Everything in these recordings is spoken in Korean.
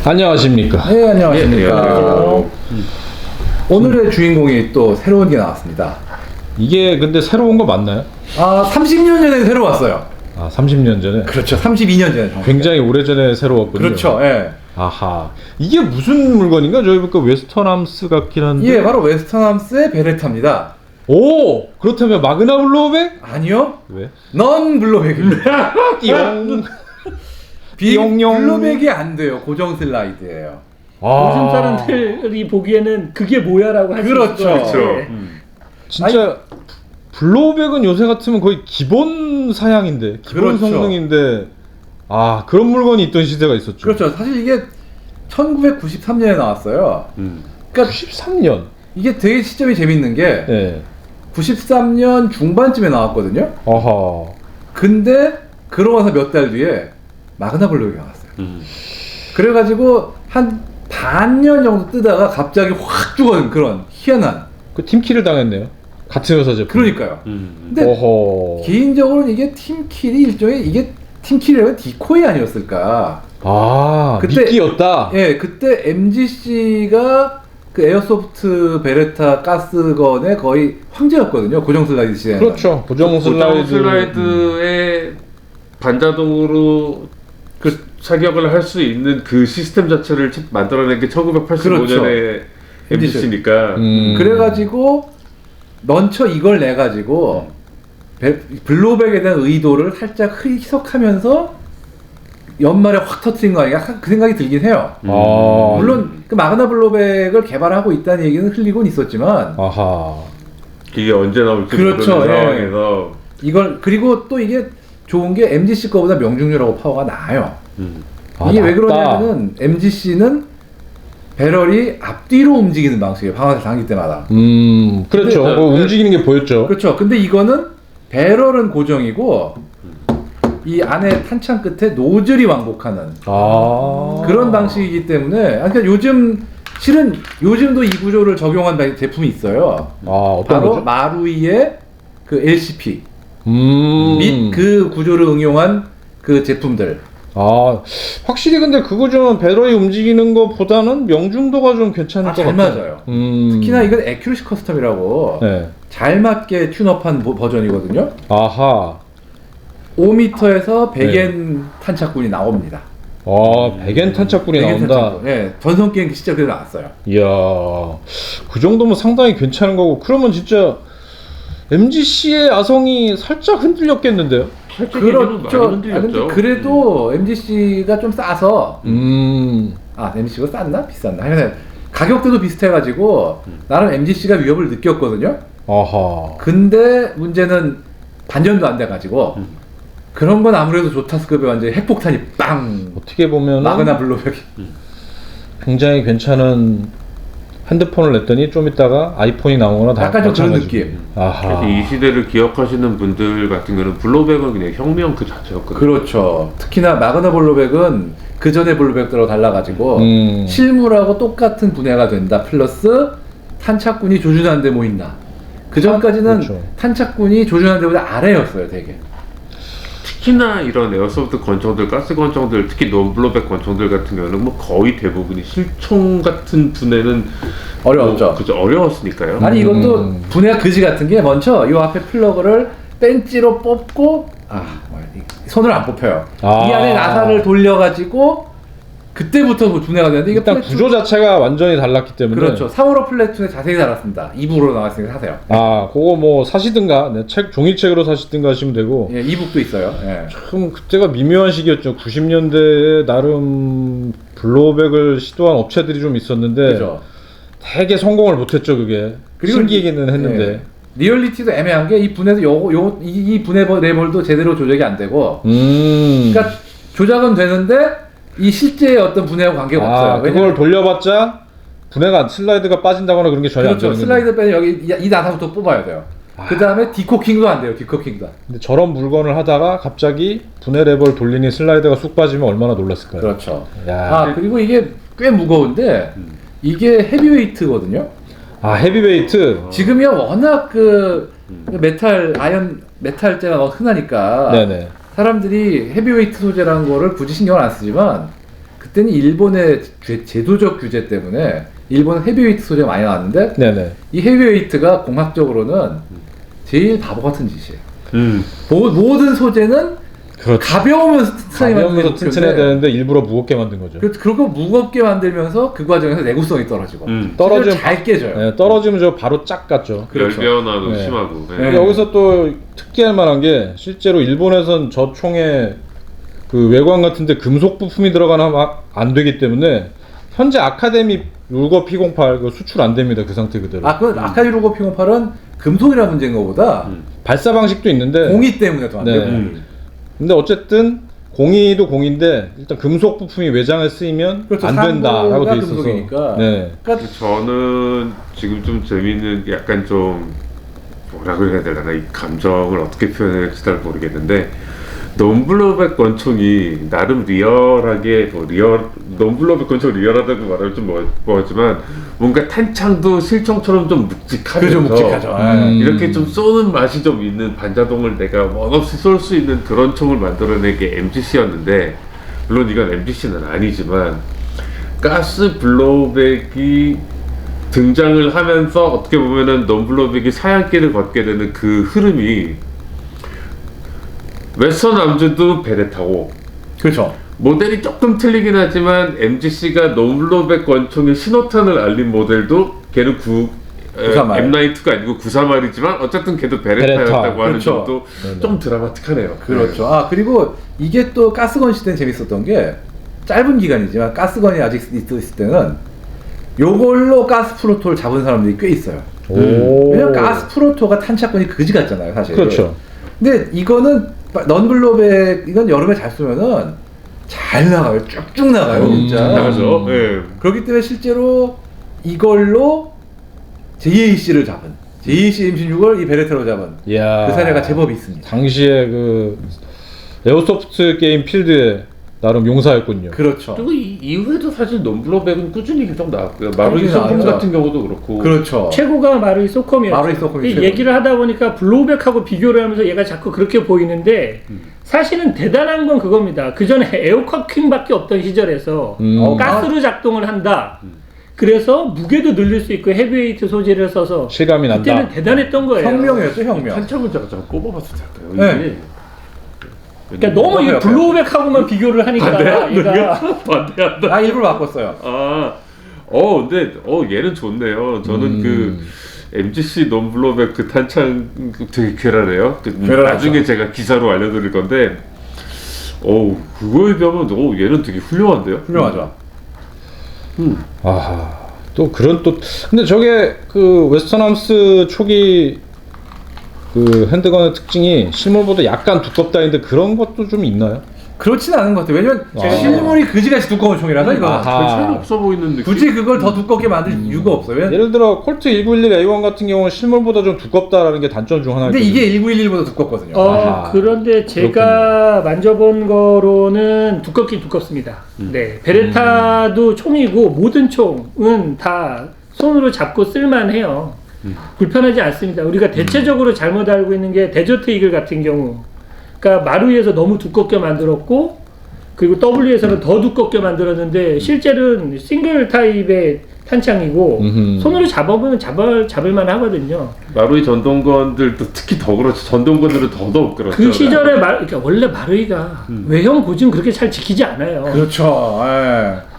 안녕하십니까. 네, 안녕하십니까. 안녕하세요. 오늘의 주인공이 또 새로운 게 나왔습니다. 이게 근데 새로운 거 맞나요? 30년 전에 새로 왔어요. 30년 전에? 그렇죠. 32년 전에. 굉장히 오래전에 새로 왔군요. 그렇죠. 예. 아하. 이게 무슨 물건인가? 저희 보니까 웨스턴함스 같긴 한데. 예, 바로 웨스턴함스의 베레타입니다. 오! 그렇다면 마그나 블로백? 아니요. 왜? 넌 블로백입니다. 띠용. 띠용용. 블로백이 안 돼요. 고정 슬라이드예요. 요즘 사람들이 보기에는 그게 뭐야라고 할 수 그렇죠. 있을 것 같아요. 진짜 블로백은 요새 같으면 거의 기본 사양인데, 기본 그렇죠. 성능인데, 그런 물건이 있던 시대가 있었죠. 그렇죠. 사실 이게 1993년에 나왔어요. 그러니까 93년. 이게 되게 시점이 재밌는 게 네. 93년 중반쯤에 나왔거든요. 아하. 근데 그러고 나서 몇 달 뒤에 마그나 블록이 나왔어요. 그래가지고 한 반년 정도 뜨다가 갑자기 확 죽어든 그런 희한한. 그 팀킬을 당했네요. 같은 회사 제품. 그러니까요. 근데 어허. 개인적으로는 이게 팀킬이 일종의 이게 팀킬이라면 디코이 아니었을까. 그때- 미끼였다. 예, 그때 MGC가 그 에어소프트 베레타 가스건의 거의 황제였거든요. 고정 슬라이드 시대에. 그렇죠. 고정 슬라이드. 슬라이드에 반자동으로 그 사격을 할 수 있는 그 시스템 자체를 만들어낸 게 1985년에 그렇죠. MGC니까. 그래가지고 런처 이걸 내가지고 블로백에 대한 의도를 살짝 희석하면서 연말에 확 터뜨린 거 아닌가 그 생각이 들긴 해요. 물론 그 마그나 블로백을 개발하고 있다는 얘기는 흘리곤 있었지만 아하. 이게 언제 나올지 그렇죠, 모르는 예. 상황에서 이걸 그리고 또 이게 좋은 게 MGC 거보다 명중률하고 파워가 나아요. 이게 왜 낮다. 그러냐면은 MGC는 배럴이 앞뒤로 움직이는 방식이에요. 방아쇠 당길 때마다. 그렇죠. 근데, 그거 움직이는 게 보였죠. 그렇죠. 근데 이거는 배럴은 고정이고 이 안에 탄창 끝에 노즐이 왕복하는 그런 방식이기 때문에 그러니까 요즘 실은 요즘도 이 구조를 적용한 제품이 있어요. 어떤 바로 거죠? 마루이의 그 LCP 및 음. 그 구조를 응용한 그 제품들. 확실히 근데 그거 좀 배럴이 움직이는 것보다는 명중도가 좀 괜찮을 것 잘 같아요. 맞아요. 특히나 이건 애큐러시 커스텀이라고 네. 잘 맞게 튠업한 버전이거든요. 아하. 5m에서 100엔 탄착군이 나옵니다. 백엔 탄착군이 100엔 나온다. 탄착군. 네, 전성 게임 시절 그대로 나왔어요. 이야, 그 정도면 상당히 괜찮은 거고, 그러면 진짜 MGC의 아성이 살짝 흔들렸겠는데요? 그렇죠. 많이 근데 흔들렸죠. 그래도 MGC가 좀 싸서 MGC가 쌌나? 비쌌나? 하여튼 가격대도 비슷해가지고 나름 MGC가 위협을 느꼈거든요. 아하. 근데 문제는 반전도 안 돼가지고 그런 건 아무래도 조타스급에 완전히 핵폭탄이 빵! 어떻게 보면 마그나 블로백이 굉장히 괜찮은 핸드폰을 냈더니 좀 있다가 아이폰이 나오거나 다 약간 좀 그런 마찬가지고. 느낌. 아하. 그래서 이 시대를 기억하시는 분들 같은 경우는 블로백은 그냥 혁명 그 자체였거든요. 그렇죠. 특히나 마그나 블로백은 그 전에 블로백들하고 달라가지고 실물하고 똑같은 분해가 된다. 플러스 탄착군이 조준하는 데 뭐 있나. 그 전까지는 그렇죠. 탄착군이 조준하는 데보다 아래였어요, 되게. 특히나 이런 에어소프트 권총들, 가스 권총들, 특히 논블로백 권총들 같은 경우는 뭐 거의 대부분이 실총 같은 분해는 어려웠죠. 그죠, 어려웠으니까요. 아니 이것도 분해가 그지 같은 게 먼저 이 앞에 플러그를 벤치로 뽑고 손을 안 뽑혀요. 이 안에 나사를 돌려가지고 그때부터 분해가 되는데 이게 일단 구조 자체가 완전히 달랐기 때문에. 그렇죠. 3호로 플래툰에 자세히 달았습니다. 2부로 나왔으니까 사세요. 그거 뭐 사시든가, 종이책으로 사시든가 하시면 되고. 예, 이북도 있어요. 예. 참 그때가 미묘한 시기였죠. 90년대에 나름 블로백을 시도한 업체들이 좀 있었는데 그죠. 되게 성공을 못했죠. 그게 그리고 신기하기는 했는데. 예. 리얼리티도 애매한 게 이 분해도 이 분해 레볼도 제대로 조작이 안 되고. 그러니까 조작은 되는데 이 실제의 어떤 분해와 관계가 없어요. 그걸 돌려봤자 분해가 슬라이드가 빠진다거나 그런 게 전혀 안 되는 그렇죠. 슬라이드 빼면 여기 이 나사부터 뽑아야 돼요. 그 다음에 디코킹도 안 돼요. 디코킹도. 근데 저런 물건을 하다가 갑자기 분해 레버를 돌리니 슬라이드가 쑥 빠지면 얼마나 놀랐을까요? 그렇죠. 야. 그리고 이게 꽤 무거운데 이게 헤비웨이트거든요. 헤비웨이트. 지금이야 워낙 그 메탈재가 너무 흔하니까 네네. 사람들이 헤비웨이트 소재라는 거를 굳이 신경을 안 쓰지만 그때는 일본의 제도적 규제 때문에 일본 헤비웨이트 소재가 많이 나왔는데 네네. 이 헤비웨이트가 공학적으로는 제일 바보 같은 짓이에요. 음. 모든 소재는 그렇죠. 가벼우면서 가벼우면서 튼튼해야 되는데 일부러 무겁게 만든 거죠. 그리고 무겁게 만들면서 그 과정에서 내구성이 떨어지고 떨어지면 잘 깨져요. 네, 떨어지면 저 바로 짝 같죠. 그렇죠. 열변화도 네. 심하고. 네. 네. 여기서 또 특이할 만한 게 실제로 일본에선 저 총에 그 외관 같은데 금속 부품이 들어가면 안 되기 때문에 현재 아카데미 룰거 P08 그거 수출 안 됩니다. 그 상태 그대로. 그 아카디 로고 P08은 금속이라 문제인 것보다 발사 방식도 있는데 공이 때문에 더 안 돼요. 네. 공이. 근데 어쨌든 공이도 공인데 일단 금속 부품이 외장에 쓰이면 그렇죠. 안 된다라고 돼 있어서. 금속이니까. 네. 그러니까 저는 지금 좀 재미있는 약간 좀 뭐라 그래야 되나 이 감정을 어떻게 표현해야 될지 잘 모르겠는데 논블로백 권총이 나름 리얼하게 논블로백 권총 리얼하다고 말하면 좀 뭐하지만 뭔가 탄창도 실총처럼 좀 묵직하면서 그죠, 묵직하죠. 이렇게 좀 쏘는 맛이 좀 있는 반자동을 내가 원없이 쏠 수 있는 그런 총을 만들어낸 게 MGC였는데 물론 이건 MGC는 아니지만 가스 블로백이 등장을 하면서 어떻게 보면은 논블로백이 사양길을 걷게 되는 그 흐름이 웨스턴 암즈도 베레타고 그렇죠. 모델이 조금 틀리긴 하지만 MGC가 논블로백 권총의 신호탄을 알린 모델도 걔는 93R. M92가 아니고 93R이지만 어쨌든 걔도 베레타였다고 베레타. 하는 그렇죠. 점도 좀 드라마틱하네요. 그렇죠. 그리고 이게 또 가스건 시대는 재밌었던 게 짧은 기간이지만 가스건이 아직 있을 때는 요걸로 가스 프로토를 잡은 사람들이 꽤 있어요. 오. 왜냐면 가스 프로토가 탄착권이 그지 같잖아요, 사실. 그렇죠. 근데 이거는 넌블로백 이건 여름에 잘 쏘면은 잘 나가요. 쭉쭉 나가요, 진짜. 나가죠. 예. 그렇기 때문에 실제로 이걸로 JAC를 잡은 JAC M16을 이 베레타로 잡은 이야. 그 사례가 제법 있습니다. 당시에 그 에어소프트 게임 필드에 나름 용사였군요. 그렇죠. 그리고 이후에도 사실 논블로백은 꾸준히 계속 나왔고요. 마루이 꾸준히 소품 나왔죠. 같은 경우도 그렇고. 그렇죠. 최고가 마루이 소컴이었죠. 마루이 소컴이 이 최고. 얘기를 하다 보니까 블로우백하고 비교를 하면서 얘가 자꾸 그렇게 보이는데 사실은 대단한 건 그겁니다. 그 전에 에어커킹밖에 없던 시절에서 가스로 작동을 한다. 그래서 무게도 늘릴 수 있고 헤비웨이트 소재를 써서 실감이 난다. 그때는 대단했던 거예요. 혁명이었죠, 혁명. 탄창을 잠깐 꼽아봐도 될까요? 네. 이게 그러니까 너무 이 블로우백하고만 비교를 하니까 얘가 반대한다. 일부러 바꿨어요. 근데 얘는 좋네요. 저는 그 MGC 논블로백 그 탄창 되게 괴랄해요. 괴랄하죠. 나중에 제가 기사로 알려드릴 건데, 그거에 비하면 얘는 되게 훌륭한데요. 훌륭하죠. 아하. 또 그런 또 근데 저게 그 웨스턴함스 초기 그 핸드건의 특징이 실물보다 약간 두껍다는데 그런 것도 좀 있나요? 그렇진 않은 것 같아요. 왜냐면 아. 실물이 그지같이 두꺼운 총이라서 이거 아하. 별 차이 없어 보이는 느낌. 굳이 그걸 더 두껍게 만들 이유가 없어요. 예를 들어 콜트 1911A1 같은 경우는 실물보다 좀 두껍다라는 게 단점 중 하나거든요. 근데 이게 1911보다 두껍거든요. 아하. 그런데 제가 만져본 거로는 두껍긴 두껍습니다. 네, 베레타도 총이고 모든 총은 다 손으로 잡고 쓸만해요. 불편하지 않습니다. 우리가 대체적으로 잘못 알고 있는 게 데저트 이글 같은 경우, 그러니까 마루이에서 너무 두껍게 만들었고, 그리고 W에서는 더 두껍게 만들었는데 실제로는 싱글 타입의 탄창이고 손으로 잡아보면 잡을만 하거든요. 마루이 전동건들도 특히 더 그렇죠. 전동건들은 더더욱 그렇죠. 그 시절에 그러니까 원래 마루이가 외형 고증 그렇게 잘 지키지 않아요. 그렇죠. 예.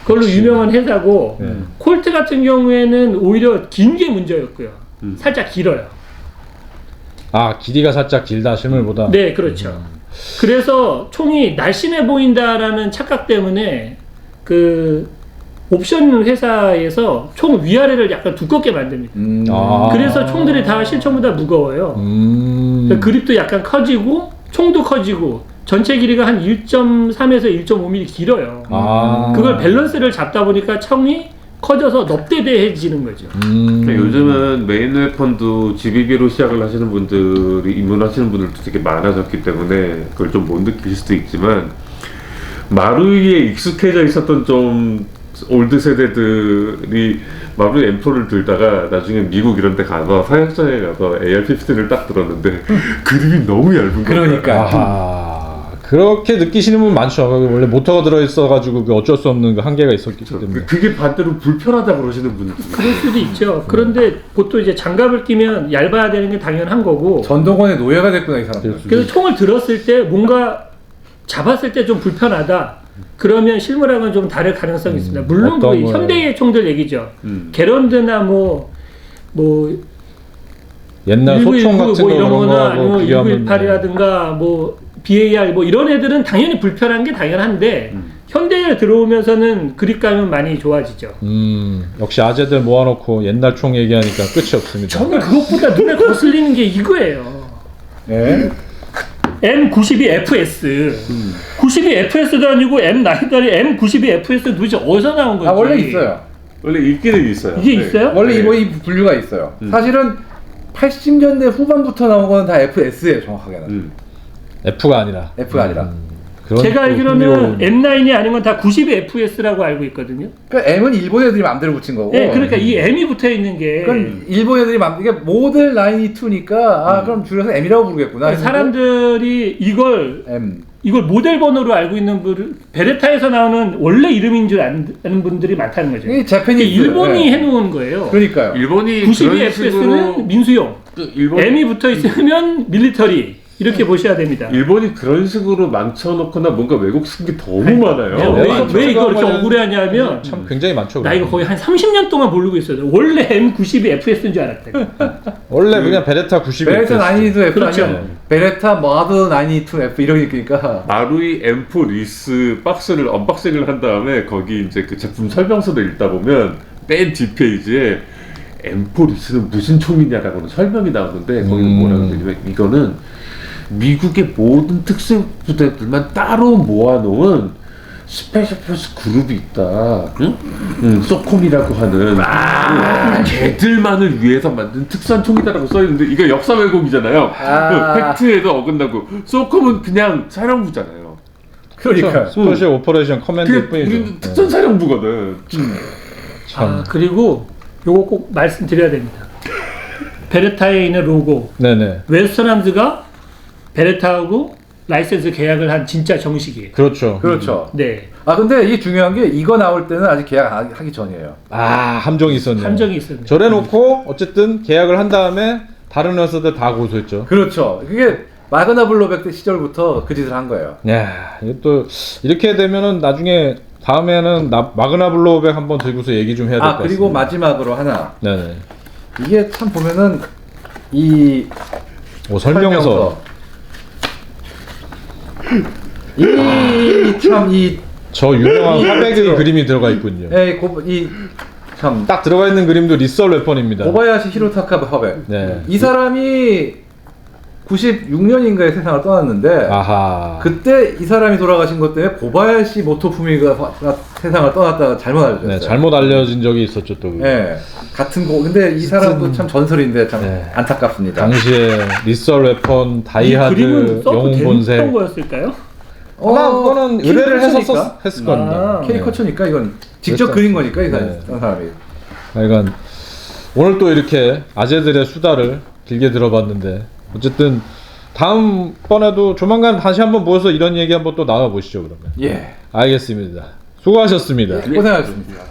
그걸로 유명한 회사고 콜트 같은 경우에는 오히려 긴 게 문제였고요. 살짝 길어요. 아, 길이가 살짝 길다 실물보다. 네, 그렇죠. 그래서 총이 날씬해 보인다라는 착각 때문에 그 옵션 회사에서 총 위아래를 약간 두껍게 만듭니다. 아. 그래서 총들이 다 실총보다 무거워요. 그러니까 그립도 약간 커지고 총도 커지고 전체 길이가 한 1.3에서 1.5mm 길어요. 아. 그걸 밸런스를 잡다 보니까 총이 커져서 넙대대해지는 거죠. 요즘은 메인 웨펀도 GBB로 시작을 하시는 분들이 입문하시는 분들도 되게 많아졌기 때문에 그걸 좀 못 느낄 수도 있지만 마루이에 익숙해져 있었던 좀 올드 세대들이 마루이 M4를 들다가 나중에 미국 이런 데 가서 사격장에 가서 AR-15를 딱 들었는데 그립이 너무 얇은 거예요. 그러니까. 아하. 그렇게 느끼시는 분 많죠. 원래 모터가 들어있어가지고 그 어쩔 수 없는 그 한계가 있었기 때문에. 그게 반대로 불편하다 그러시는 분들. 그럴 수도 있죠. 그런데 보통 이제 장갑을 끼면 얇아야 되는 게 당연한 거고. 전동원의 노예가 됐구나 이 사람. 그래서 총을 들었을 때 뭔가 잡았을 때 좀 불편하다. 그러면 실무랑은 좀 다를 가능성이 있습니다. 물론 그 어떤 거예요? 현대의 총들 얘기죠. 게런드나 뭐 옛날 소총 1919 같은 뭐 거 이런 그런 거나 거하고 아니면 비교하면 1918이라든가 뭐 BAR 뭐 이런 애들은 당연히 불편한 게 당연한데 현대에 들어오면서는 그립감은 많이 좋아지죠. 역시 아재들 모아놓고 옛날 총 얘기하니까 끝이 없습니다. 저는 그것보다 눈에 거슬리는 게 이거예요. 네. M92FS. 92FS도 아니고 M9다리 M92FS 도대체 어디서 나온 건지. 아 원래 있어요. 원래 있기는 있어요. 이게 있어요? 원래 네. 이 분류가 있어요. 사실은 80년대 후반부터 나온 거는 다 FS예요, 정확하게는. F가 아니라. F가 아니라. 그런 제가 또 알기로는 흥미로운- M9이 아닌 건 다 92FS라고 알고 있거든요. 그러니까 M은 일본 애들이 마음대로 붙인 거고. 네, 그러니까 이 M이 붙어 있는 게 그건 일본 애들이 이게 모델 92니까 아 그럼 줄여서 M이라고 부르겠구나. 했는데 사람들이 M. 이걸 모델 번호로 알고 있는 분을 베레타에서 나오는 원래 이름인 줄 아는 분들이 많다는 거죠. 이게 재패니스. 이게 일본이 네. 해놓은 거예요. 그러니까요. 일본이 그런 식으로 92FS는 민수용, 일본 M이 붙어 있으면 밀리터리 이렇게 보셔야 됩니다. 일본이 그런 식으로 망쳐놓거나 뭔가 왜곡시킨 게 너무 많아요. 네, 많죠. 왜 이거 이렇게 생각하면은 억울해하냐면 참 굉장히 많죠. 나 이거 거의 한 30년 동안 모르고 있어요. 원래 M92FS인 줄 알았대. 원래 그냥 베레타 90. 베레타 92F 그렇죠. 아니면 베레타 마드 92F 이러니까 마루이 M4 리스 박스를 언박싱을 한 다음에 거기 이제 그 제품 설명서를 읽다 보면 맨 뒷페이지에 M4 리스는 무슨 총이냐라고는 설명이 나오는데 거기는 뭐라고 그러냐면 이거는 미국의 모든 특수부대들만 따로 모아놓은 스페셜 포스 그룹이 있다. 응? 소콤이라고 하는 걔들만을 위해서 만든 특수한 총이다라고 써있는데 이거 역사 왜곡이잖아요. 아. 팩트에도 어긋나고 소콤은 그냥 사령부잖아요. 그러니까 스페셜 오퍼레이션 커맨드 그게 뿐이죠. 우리는 특전 사령부거든. 참. 그리고 요거 꼭 말씀드려야 됩니다. 베레타에 있는 로고 네네. 웨스턴함즈가 베레타하고 라이센스 계약을 한 진짜 정식이에요. 그렇죠. 그렇죠. 네, 아 근데 이게 중요한 게 이거 나올 때는 아직 계약 하기 전이에요. 아 함정이 있었네요. 함정이 있었네요. 저래놓고 어쨌든 계약을 한 다음에 다른 회사들 다 고소했죠. 그렇죠. 그게 마그나 블로백 때 시절부터 그 짓을 한 거예요. 야, 이게 또 이렇게 되면은 나중에 다음에는 마그나 블로백 한번 들고서 얘기 좀 해야 될 것 아 같습니다. 그리고 마지막으로 하나 네네. 이게 참 보면은 이 설명서. 이참이 저 유명한 이 화백의 text로. 그림이 들어가 있군요. 참 딱 들어가 있는 그림도 리썰 웨폰입니다. 고바야시 히로타카 화백. 네. 이 사람이 96년인가에 세상을 떠났는데 아하. 그때 이 사람이 돌아가신 것 때문에 고바야시 모토푸미가 세상을 떠났다가 잘못 알려졌어요. 네, 잘못 알려진 적이 있었죠 또. 네, 같은 거. 근데 이 사람도 참 전설인데 참 네. 안타깝습니다. 당시에 리썰 웨폰, 이 그림은 다이하드, 써도 영웅 됐던 본색. 거였을까요? 아마 그거는 의뢰를 해서 했을 겁니다. 아, 캐리커처니까 이건 직접 그랬죠. 그린 거니까 이 네. 사람이. 하여간 오늘 또 이렇게 아재들의 수다를 길게 들어봤는데 어쨌든 다음번에도 조만간 다시 한번 모여서 이런 얘기 한번 또 나눠보시죠 그러면. 예. 알겠습니다. 수고하셨습니다. 고생하셨습니다.